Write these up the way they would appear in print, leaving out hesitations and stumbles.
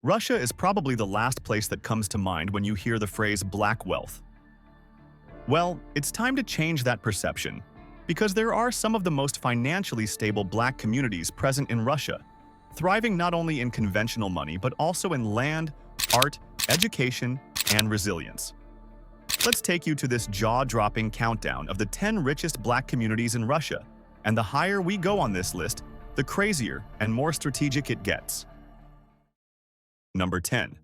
Russia is probably the last place that comes to mind when you hear the phrase black wealth. Well, it's time to change that perception, because there are some of the most financially stable black communities present in Russia, thriving not only in conventional money but also in land, art, education, and resilience. Let's take you to this jaw-dropping countdown of the 10 richest black communities in Russia, and the higher we go on this list, the crazier and more strategic it gets. Number 10.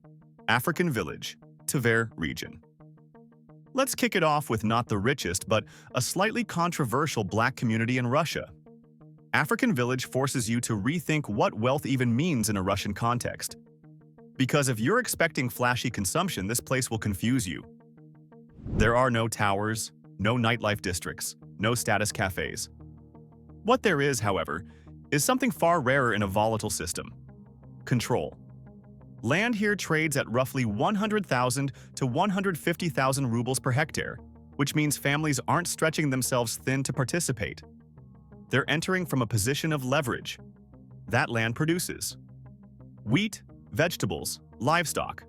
African Village, Tver Region. Let's kick it off with not the richest, but a slightly controversial black community in Russia. African Village forces you to rethink what wealth even means in a Russian context. Because if you're expecting flashy consumption, this place will confuse you. There are no towers, no nightlife districts, no status cafes. What there is, however, is something far rarer in a volatile system: control. Land here trades at roughly 100,000 to 150,000 rubles per hectare, which means families aren't stretching themselves thin to participate. They're entering from a position of leverage. That land produces wheat, vegetables, livestock.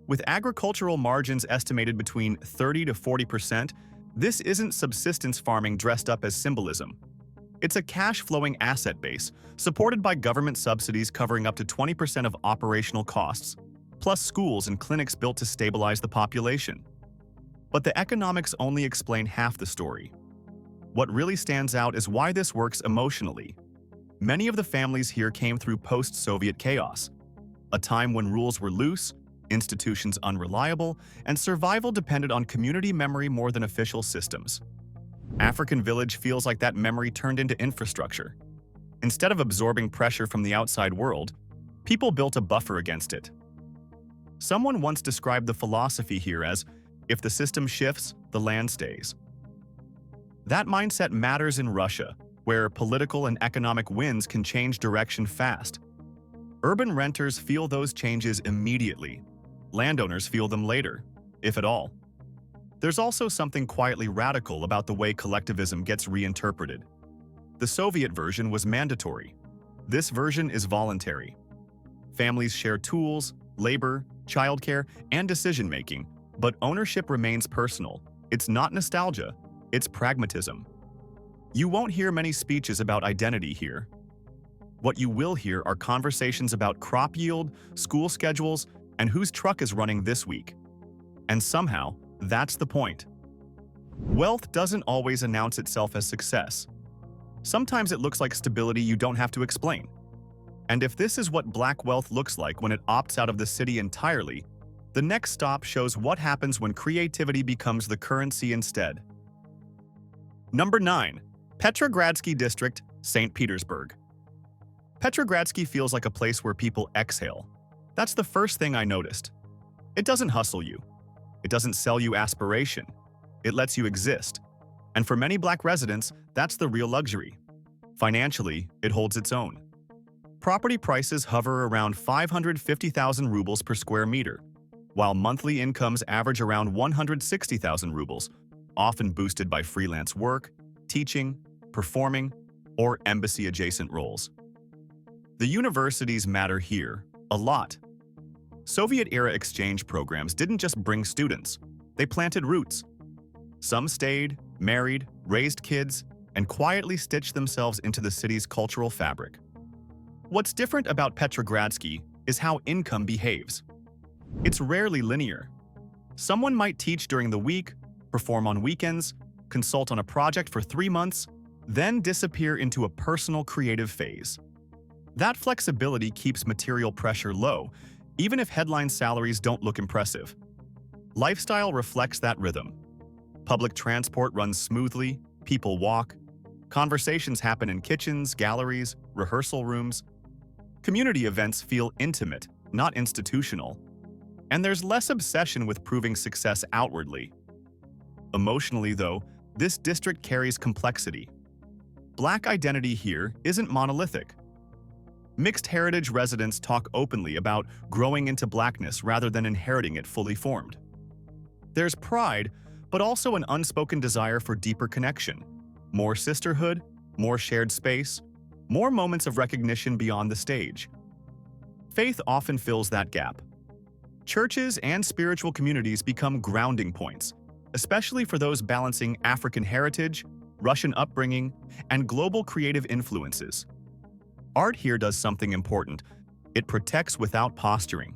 With agricultural margins estimated between 30 to 40%, this isn't subsistence farming dressed up as symbolism. It's a cash-flowing asset base, supported by government subsidies covering up to 20% of operational costs, plus schools and clinics built to stabilize the population. But the economics only explain half the story. What really stands out is why this works emotionally. Many of the families here came through post-Soviet chaos, a time when rules were loose, institutions unreliable, and survival depended on community memory more than official systems. African Village feels like that memory turned into infrastructure. Instead of absorbing pressure from the outside world, people built a buffer against it. Someone once described the philosophy here as, if the system shifts, the land stays. That mindset matters in Russia, where political and economic winds can change direction fast. Urban renters feel those changes immediately. Landowners feel them later, if at all. There's also something quietly radical about the way collectivism gets reinterpreted. The Soviet version was mandatory. This version is voluntary. Families share tools, labor, childcare, and decision-making, but ownership remains personal. It's not nostalgia, it's pragmatism. You won't hear many speeches about identity here. What you will hear are conversations about crop yield, school schedules, and whose truck is running this week. And somehow, that's the point. Wealth doesn't always announce itself as success. Sometimes it looks like stability you don't have to explain. And if this is what black wealth looks like when it opts out of the city entirely, the next stop shows what happens when creativity becomes the currency instead. Number 9. Petrogradsky District, St. Petersburg. Petrogradsky feels like a place where people exhale. That's the first thing I noticed. It doesn't hustle you. It doesn't sell you aspiration. It lets you exist. And for many black residents, that's the real luxury. Financially, it holds its own. Property prices hover around 550,000 rubles per square meter, while monthly incomes average around 160,000 rubles, often boosted by freelance work, teaching, performing, or embassy-adjacent roles. The universities matter here a lot. Soviet-era exchange programs didn't just bring students, they planted roots. Some stayed, married, raised kids, and quietly stitched themselves into the city's cultural fabric. What's different about Petrogradsky is how income behaves. It's rarely linear. Someone might teach during the week, perform on weekends, consult on a project for 3 months, then disappear into a personal creative phase. That flexibility keeps material pressure low, even if headline salaries don't look impressive. Lifestyle reflects that rhythm. Public transport runs smoothly, people walk, conversations happen in kitchens, galleries, rehearsal rooms. Community events feel intimate, not institutional. And there's less obsession with proving success outwardly. Emotionally, though, this district carries complexity. Black identity here isn't monolithic. Mixed heritage residents talk openly about growing into blackness rather than inheriting it fully formed. There's pride, but also an unspoken desire for deeper connection, more sisterhood, more shared space, more moments of recognition beyond the stage. Faith often fills that gap. Churches and spiritual communities become grounding points, especially for those balancing African heritage, Russian upbringing, and global creative influences. Art here does something important. It protects without posturing.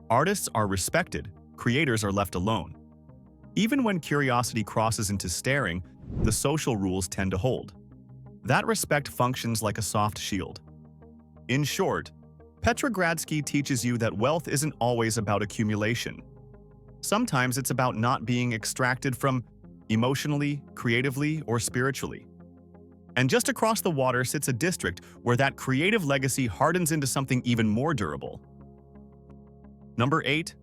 Artists are respected, creators are left alone. Even when curiosity crosses into staring, the social rules tend to hold. That respect functions like a soft shield. In short, Petrogradsky teaches you that wealth isn't always about accumulation. Sometimes it's about not being extracted from emotionally, creatively, or spiritually. And just across the water sits a district where that creative legacy hardens into something even more durable. Number 8.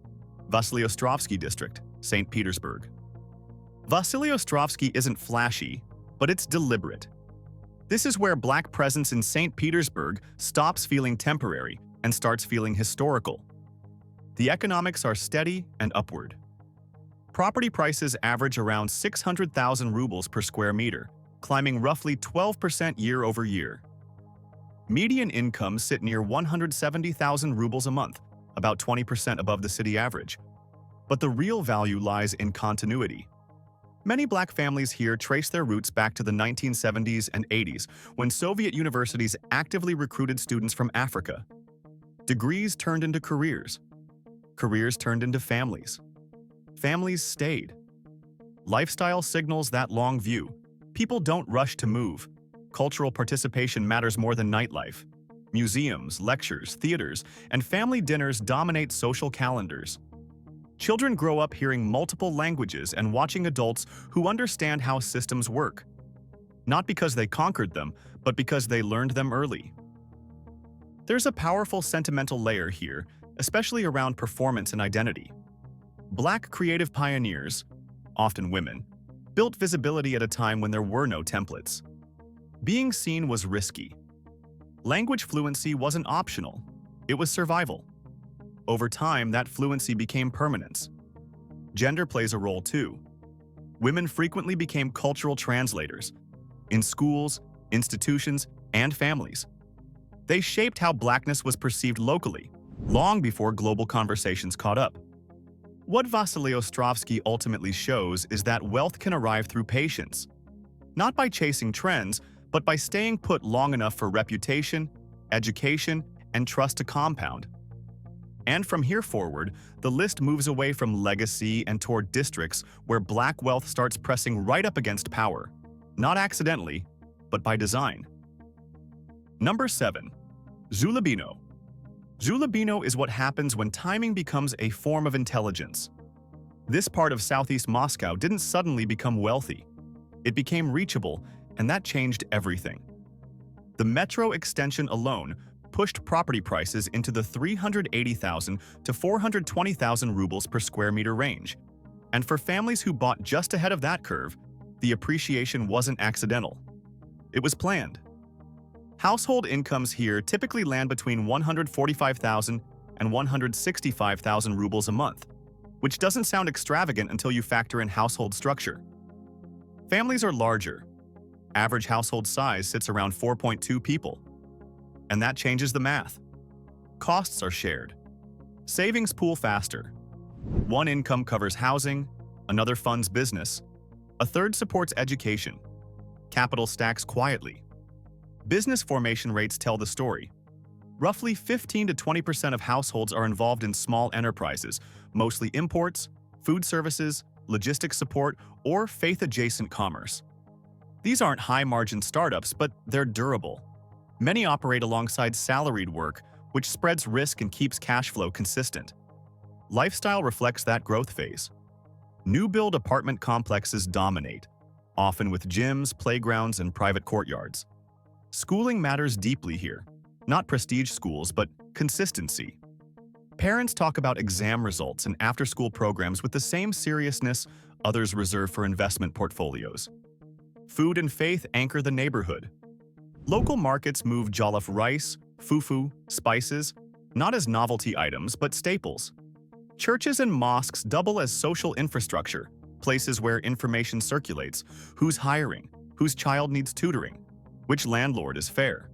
Vasileostrovsky District, St. Petersburg. Vasileostrovsky isn't flashy, but it's deliberate. This is where Black presence in St. Petersburg stops feeling temporary and starts feeling historical. The economics are steady and upward. Property prices average around 600,000 rubles per square meter, climbing roughly 12% year over year. Median incomes sit near 170,000 rubles a month, about 20% above the city average. But the real value lies in continuity. Many Black families here trace their roots back to the 1970s and 80s, when Soviet universities actively recruited students from Africa. Degrees turned into careers. Careers turned into families. Families stayed. Lifestyle signals that long view. People don't rush to move. Cultural participation matters more than nightlife. Museums, lectures, theaters, and family dinners dominate social calendars. Children grow up hearing multiple languages and watching adults who understand how systems work. Not because they conquered them, but because they learned them early. There's a powerful sentimental layer here, especially around performance and identity. Black creative pioneers, often women, built visibility at a time when there were no templates. Being seen was risky. Language fluency wasn't optional, it was survival. Over time, that fluency became permanence. Gender plays a role too. Women frequently became cultural translators in schools, institutions, and families. They shaped how Blackness was perceived locally, long before global conversations caught up. What Vasileostrovsky ultimately shows is that wealth can arrive through patience, not by chasing trends, but by staying put long enough for reputation, education, and trust to compound. And from here forward, the list moves away from legacy and toward districts where Black wealth starts pressing right up against power, not accidentally, but by design. Number 7. Zulabino. Zulabino is what happens when timing becomes a form of intelligence. This part of southeast Moscow didn't suddenly become wealthy. It became reachable, and that changed everything. The metro extension alone pushed property prices into the 380,000 to 420,000 rubles per square meter range. And for families who bought just ahead of that curve, the appreciation wasn't accidental. It was planned. Household incomes here typically land between 145,000 and 165,000 rubles a month, which doesn't sound extravagant until you factor in household structure. Families are larger. Average household size sits around 4.2 people. And that changes the math. Costs are shared. Savings pool faster. One income covers housing, another funds business, a third supports education. Capital stacks quietly. Business formation rates tell the story. Roughly 15 to 20% of households are involved in small enterprises, mostly imports, food services, logistics support, or faith-adjacent commerce. These aren't high-margin startups, but they're durable. Many operate alongside salaried work, which spreads risk and keeps cash flow consistent. Lifestyle reflects that growth phase. New-build apartment complexes dominate, often with gyms, playgrounds, and private courtyards. Schooling matters deeply here. Not prestige schools, but consistency. Parents talk about exam results and after-school programs with the same seriousness others reserve for investment portfolios. Food and faith anchor the neighborhood. Local markets move jollof rice, fufu, spices, not as novelty items, but staples. Churches and mosques double as social infrastructure, places where information circulates, who's hiring, whose child needs tutoring, which landlord is fair.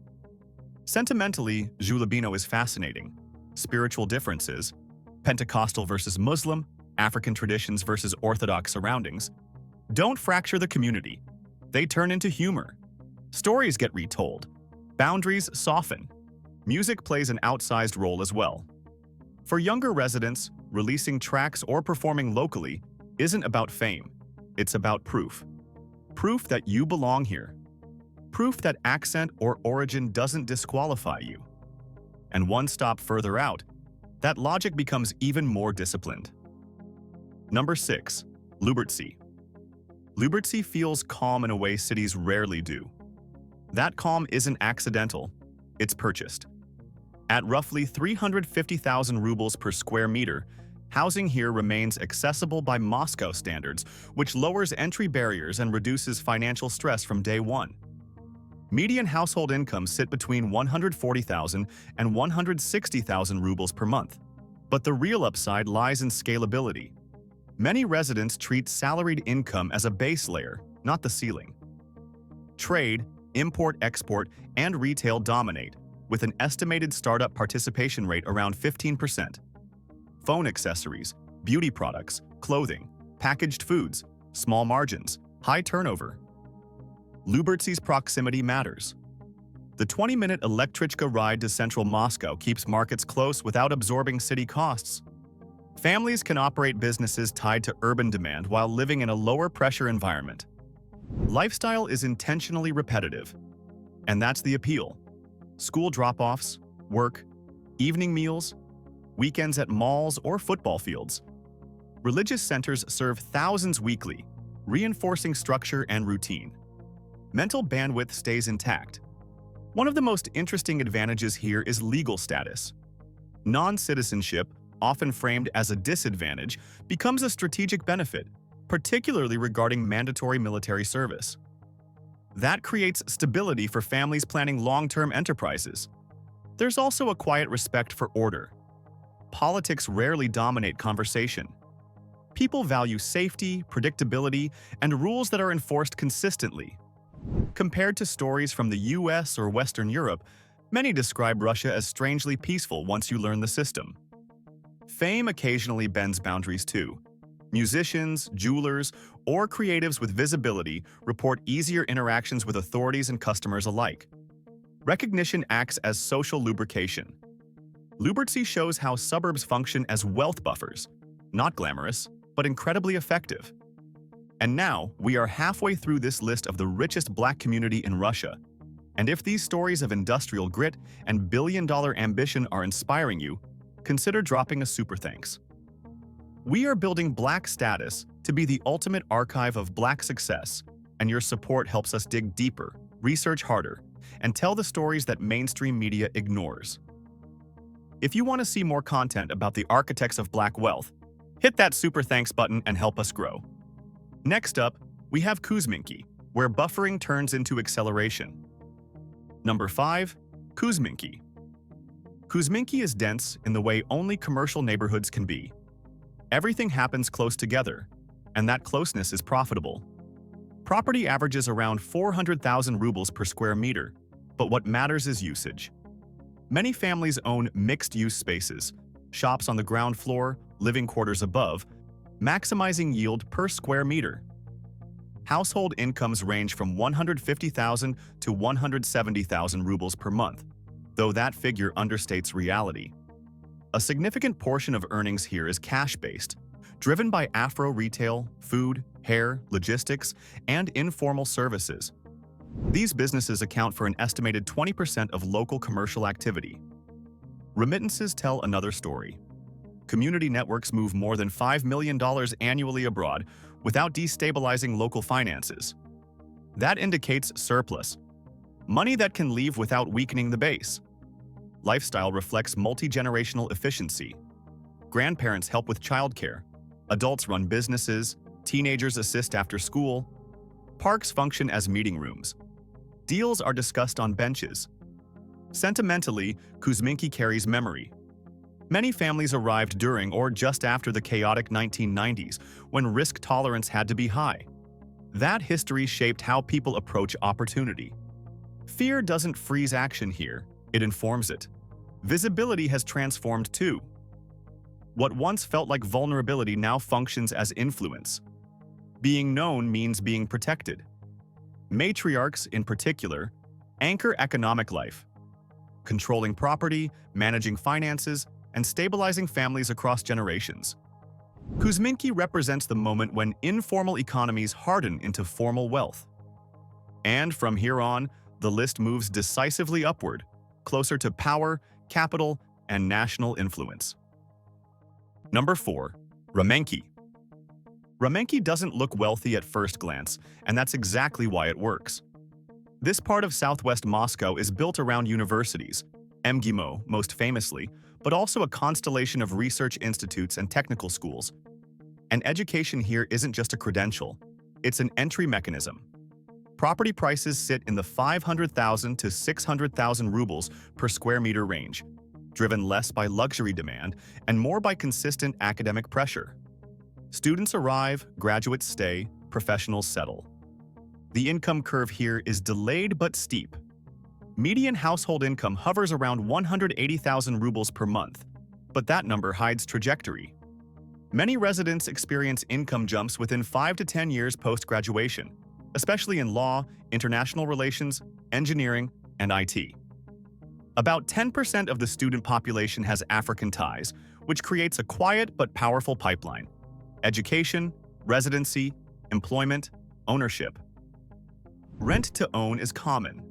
Sentimentally, Zulabino is fascinating. spiritual differences, Pentecostal versus Muslim, African traditions versus Orthodox surroundings, don't fracture the community. They turn into humor. Stories get retold. Boundaries soften. Music plays an outsized role as well. For younger residents, releasing tracks or performing locally isn't about fame. It's about proof. Proof that you belong here. Proof that accent or origin doesn't disqualify you. And one stop further out, that logic becomes even more disciplined. Number 6. Lubberty. Lubberty feels calm in a way cities rarely do. That calm isn't accidental, it's purchased. At roughly 350,000 rubles per square meter, housing here remains accessible by Moscow standards, which lowers entry barriers and reduces financial stress from day one. Median household incomes sit between 140,000 and 160,000 rubles per month. But the real upside lies in scalability. Many residents treat salaried income as a base layer, not the ceiling. Trade, import-export, and retail dominate, with an estimated startup participation rate around 15%. Phone accessories, beauty products, clothing, packaged foods, small margins, high turnover. Lubberty's proximity matters. The 20-minute electrichka ride to central Moscow keeps markets close without absorbing city costs. Families can operate businesses tied to urban demand while living in a lower-pressure environment. Lifestyle is intentionally repetitive, and that's the appeal. School drop-offs, work, evening meals, weekends at malls or football fields. Religious centers serve thousands weekly, reinforcing structure and routine. Mental bandwidth stays intact. One of the most interesting advantages here is legal status. Non-citizenship, often framed as a disadvantage, becomes a strategic benefit, particularly regarding mandatory military service. That creates stability for families planning long-term enterprises. There's also a quiet respect for order. Politics rarely dominate conversation. People value safety, predictability, and rules that are enforced consistently. Compared to stories from the US or Western Europe, many describe Russia as strangely peaceful once you learn the system. Fame occasionally bends boundaries too. Musicians, jewelers, or creatives with visibility report easier interactions with authorities and customers alike. Recognition acts as social lubrication. Lubberty shows how suburbs function as wealth buffers, not glamorous, but incredibly effective. And now, we are halfway through this list of the richest Black community in Russia. And if these stories of industrial grit and billion-dollar ambition are inspiring you, consider dropping a super thanks. We are building Black status to be the ultimate archive of Black success, and your support helps us dig deeper, research harder, and tell the stories that mainstream media ignores. If you want to see more content about the architects of Black wealth, hit that super thanks button and help us grow. Next up, we have Kousminky, where buffering turns into acceleration. Number 5. Kousminky. Kousminky is dense in the way only commercial neighborhoods can be. Everything happens close together, and that closeness is profitable. Property averages around 400,000 rubles per square meter, but what matters is usage. Many families own mixed-use spaces, shops on the ground floor, living quarters above, maximizing yield per square meter. Household incomes range from 150,000 to 170,000 rubles per month, though that figure understates reality. A significant portion of earnings here is cash-based, driven by Afro retail, food, hair, logistics, and informal services. These businesses account for an estimated 20% of local commercial activity. Remittances tell another story. Community networks move more than $5 million annually abroad without destabilizing local finances. That indicates surplus, money that can leave without weakening the base. Lifestyle reflects multi-generational efficiency. Grandparents help with childcare, adults run businesses, teenagers assist after school. Parks function as meeting rooms. Deals are discussed on benches. Sentimentally, Kousminky carries memory. Many families arrived during or just after the chaotic 1990s, when risk tolerance had to be high. That history shaped how people approach opportunity. Fear doesn't freeze action here, it informs it. Visibility has transformed too. What once felt like vulnerability now functions as influence. Being known means being protected. Matriarchs, in particular, anchor economic life, controlling property, managing finances, and stabilizing families across generations. Kousminky represents the moment when informal economies harden into formal wealth. And from here on, the list moves decisively upward, closer to power, capital, and national influence. Number 4. Ramenki. Ramenki doesn't look wealthy at first glance, and that's exactly why it works. This part of southwest Moscow is built around universities, MGIMO most famously, but also a constellation of research institutes and technical schools. And education here isn't just a credential, it's an entry mechanism. Property prices sit in the 500,000 to 600,000 rubles per square meter range, driven less by luxury demand and more by consistent academic pressure. Students arrive, graduates stay, professionals settle. The income curve here is delayed but steep. Median household income hovers around 180,000 rubles per month, but that number hides trajectory. Many residents experience income jumps within 5 to 10 years post-graduation, especially in law, international relations, engineering, and IT. About 10% of the student population has African ties, which creates a quiet but powerful pipeline: education, residency, employment, ownership. Rent to own is common.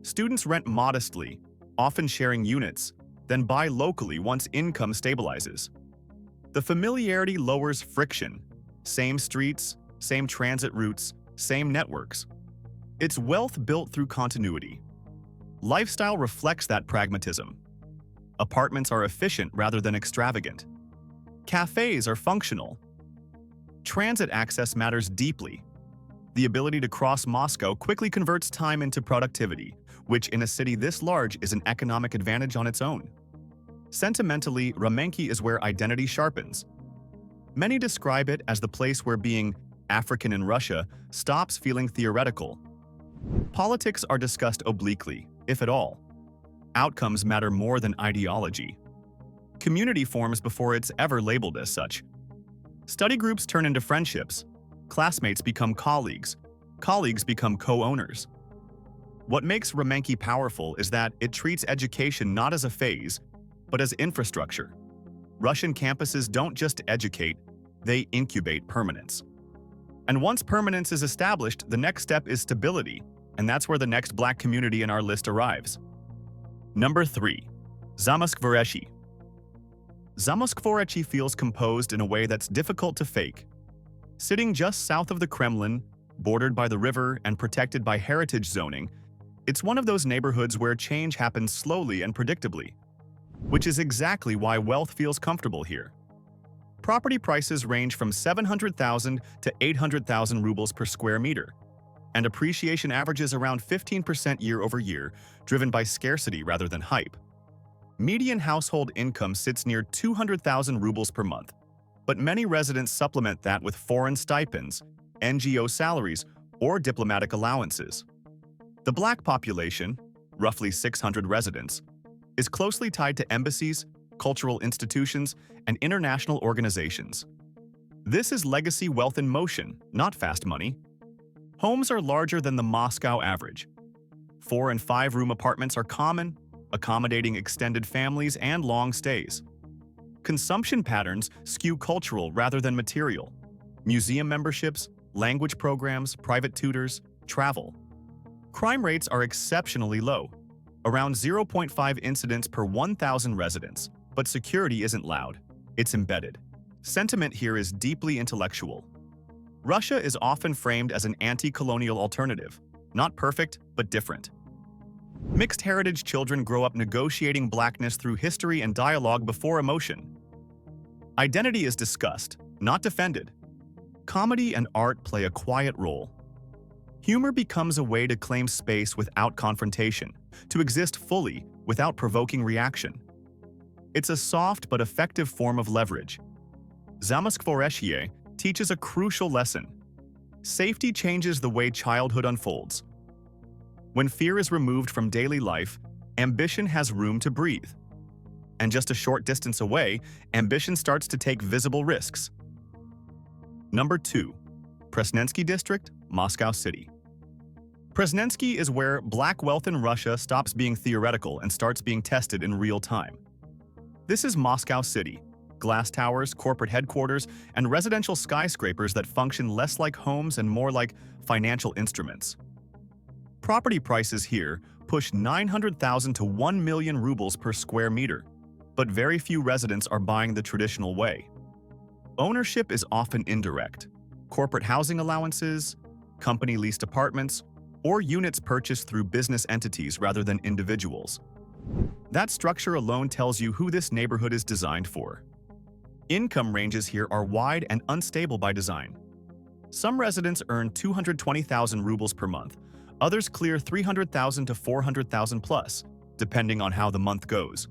Students rent modestly, often sharing units, then buy locally once income stabilizes. The familiarity lowers friction: same streets, same transit routes, same networks. It's wealth built through continuity. Lifestyle reflects that pragmatism. Apartments are efficient rather than extravagant. Cafes are functional. Transit access matters deeply. The ability to cross Moscow quickly converts time into productivity, which in a city this large is an economic advantage on its own. Sentimentally, Ramenki is where identity sharpens. Many describe it as the place where being African in Russia stops feeling theoretical. Politics are discussed obliquely, if at all. Outcomes matter more than ideology. Community forms before it's ever labeled as such. Study groups turn into friendships. Classmates become colleagues. Colleagues become co-owners. What makes Ramenki powerful is that it treats education not as a phase, but as infrastructure. Russian campuses don't just educate, they incubate permanence. And once permanence is established, the next step is stability, and that's where the next Black community in our list arrives. Number 3. Zamask Veshi. Zamask Veshi feels composed in a way that's difficult to fake. Sitting just south of the Kremlin, bordered by the river and protected by heritage zoning, it's one of those neighborhoods where change happens slowly and predictably, which is exactly why wealth feels comfortable here. Property prices range from 700,000 to 800,000 rubles per square meter, and appreciation averages around 15% year over year, driven by scarcity rather than hype. Median household income sits near 200,000 rubles per month, but many residents supplement that with foreign stipends, NGO salaries, or diplomatic allowances. The Black population, roughly 600 residents, is closely tied to embassies, cultural institutions, and international organizations. This is legacy wealth in motion, not fast money. Homes are larger than the Moscow average. 4- and 5-room apartments are common, accommodating extended families and long stays. Consumption patterns skew cultural rather than material. Museum memberships, language programs, private tutors, travel. Crime rates are exceptionally low, around 0.5 incidents per 1,000 residents, but security isn't loud, it's embedded. Sentiment here is deeply intellectual. Russia is often framed as an anti-colonial alternative, not perfect, but different. Mixed heritage children grow up negotiating Blackness through history and dialogue before emotion. Identity is discussed, not defended. Comedy and art play a quiet role. Humor becomes a way to claim space without confrontation, to exist fully without provoking reaction. It's a soft but effective form of leverage. Zamask Veshi teaches a crucial lesson. Safety changes the way childhood unfolds. When fear is removed from daily life, ambition has room to breathe. And just a short distance away, ambition starts to take visible risks. Number 2. Presnensky District, Moscow City. Presnensky is where black wealth in Russia stops being theoretical and starts being tested in real time. This is Moscow City, glass towers, corporate headquarters, and residential skyscrapers that function less like homes and more like financial instruments. Property prices here push 900,000 to 1 million rubles per square meter, but very few residents are buying the traditional way. Ownership is often indirect. Corporate housing allowances, company-leased apartments, or units purchased through business entities rather than individuals. That structure alone tells you who this neighborhood is designed for. Income ranges here are wide and unstable by design. Some residents earn 220,000 rubles per month. Others clear 300,000 to 400,000 plus, depending on how the month goes.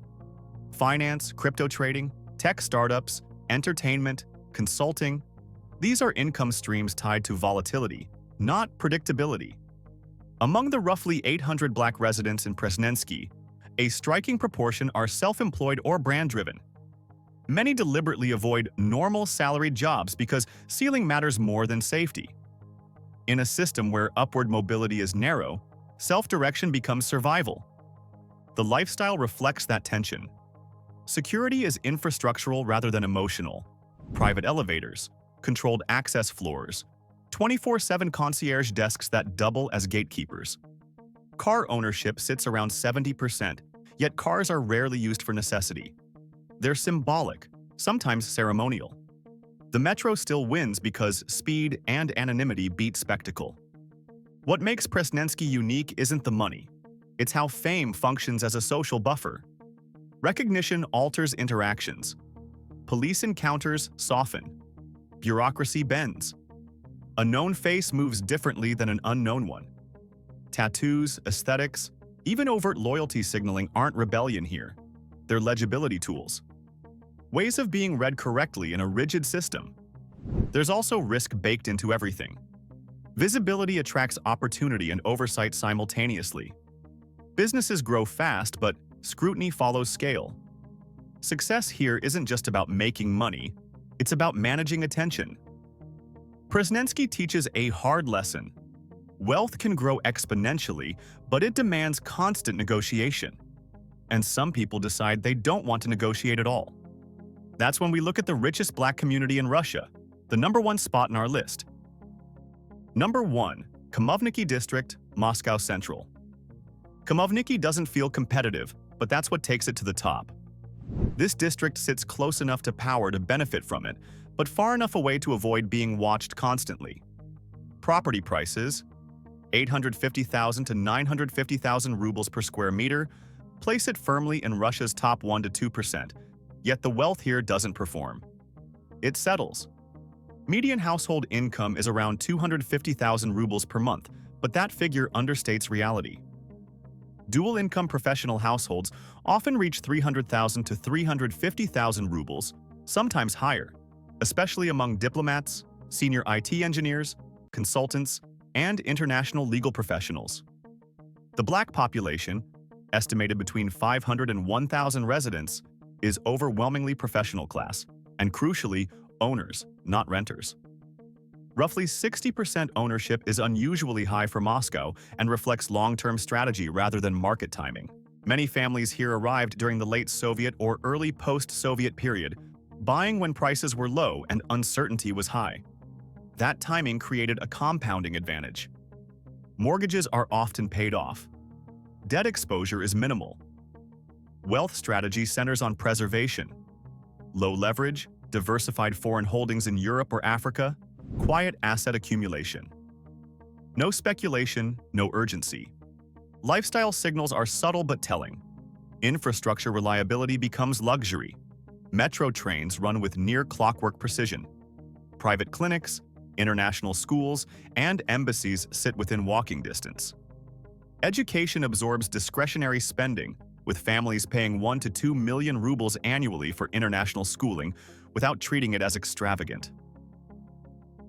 Finance, crypto trading, tech startups, entertainment, consulting – these are income streams tied to volatility, not predictability. Among the roughly 800 black residents in Presnensky, a striking proportion are self-employed or brand-driven. Many deliberately avoid normal salaried jobs because ceiling matters more than safety. In a system where upward mobility is narrow, self-direction becomes survival. The lifestyle reflects that tension. Security is infrastructural rather than emotional. Private elevators, controlled access floors, 24/7 concierge desks that double as gatekeepers. Car ownership sits around 70%, yet cars are rarely used for necessity. They're symbolic, sometimes ceremonial. The metro still wins because speed and anonymity beat spectacle. What makes Presnensky unique isn't the money. It's how fame functions as a social buffer. Recognition alters interactions. Police encounters soften. Bureaucracy bends. A known face moves differently than an unknown one. Tattoos, aesthetics, even overt loyalty signaling aren't rebellion here. They're legibility tools. Ways of being read correctly in a rigid system. There's also risk baked into everything. Visibility attracts opportunity and oversight simultaneously. Businesses grow fast, but scrutiny follows scale. Success here isn't just about making money, it's about managing attention. Presnensky teaches a hard lesson. Wealth can grow exponentially, but it demands constant negotiation. And some people decide they don't want to negotiate at all. That's when we look at the richest black community in Russia, the number 1 spot in our list. Number 1. Kamovniki District, Moscow Central. Kamovniki doesn't feel competitive, but that's what takes it to the top. This district sits close enough to power to benefit from it, but far enough away to avoid being watched constantly. Property prices, 850,000 to 950,000 rubles per square meter, place it firmly in Russia's top 1 to 2%, yet the wealth here doesn't perform. It settles. Median household income is around 250,000 rubles per month, but that figure understates reality. Dual-income professional households often reach 300,000 to 350,000 rubles, sometimes higher, especially among diplomats, senior IT engineers, consultants, and international legal professionals. The black population, estimated between 500 and 1,000 residents, is overwhelmingly professional class, and crucially, owners, not renters. Roughly 60% ownership is unusually high for Moscow and reflects long-term strategy rather than market timing. Many families here arrived during the late Soviet or early post-Soviet period, buying when prices were low and uncertainty was high. That timing created a compounding advantage. Mortgages are often paid off. Debt exposure is minimal. Wealth strategy centers on preservation. Low leverage, diversified foreign holdings in Europe or Africa, quiet asset accumulation. No speculation, no urgency. Lifestyle signals are subtle but telling. Infrastructure reliability becomes luxury. Metro trains run with near-clockwork precision. Private clinics, international schools, and embassies sit within walking distance. Education absorbs discretionary spending, with families paying 1 to 2 million rubles annually for international schooling without treating it as extravagant.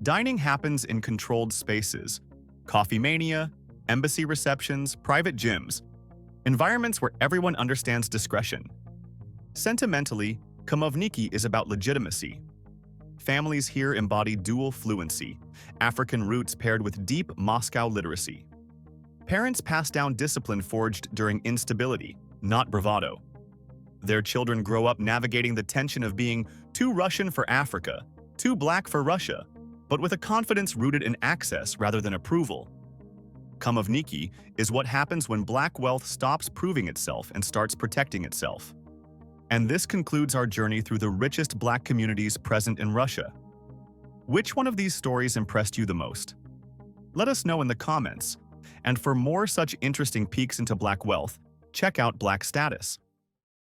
Dining happens in controlled spaces, coffee mania, embassy receptions, private gyms, environments where everyone understands discretion. Sentimentally, Kamovniki is about legitimacy. Families here embody dual fluency, African roots paired with deep Moscow literacy. Parents pass down discipline forged during instability, not bravado. Their children grow up navigating the tension of being too Russian for Africa, too black for Russia, but with a confidence rooted in access rather than approval. Kamovniki is what happens when black wealth stops proving itself and starts protecting itself. And this concludes our journey through the richest black communities present in Russia. Which one of these stories impressed you the most? Let us know in the comments. And for more such interesting peeks into black wealth, check out Black Status.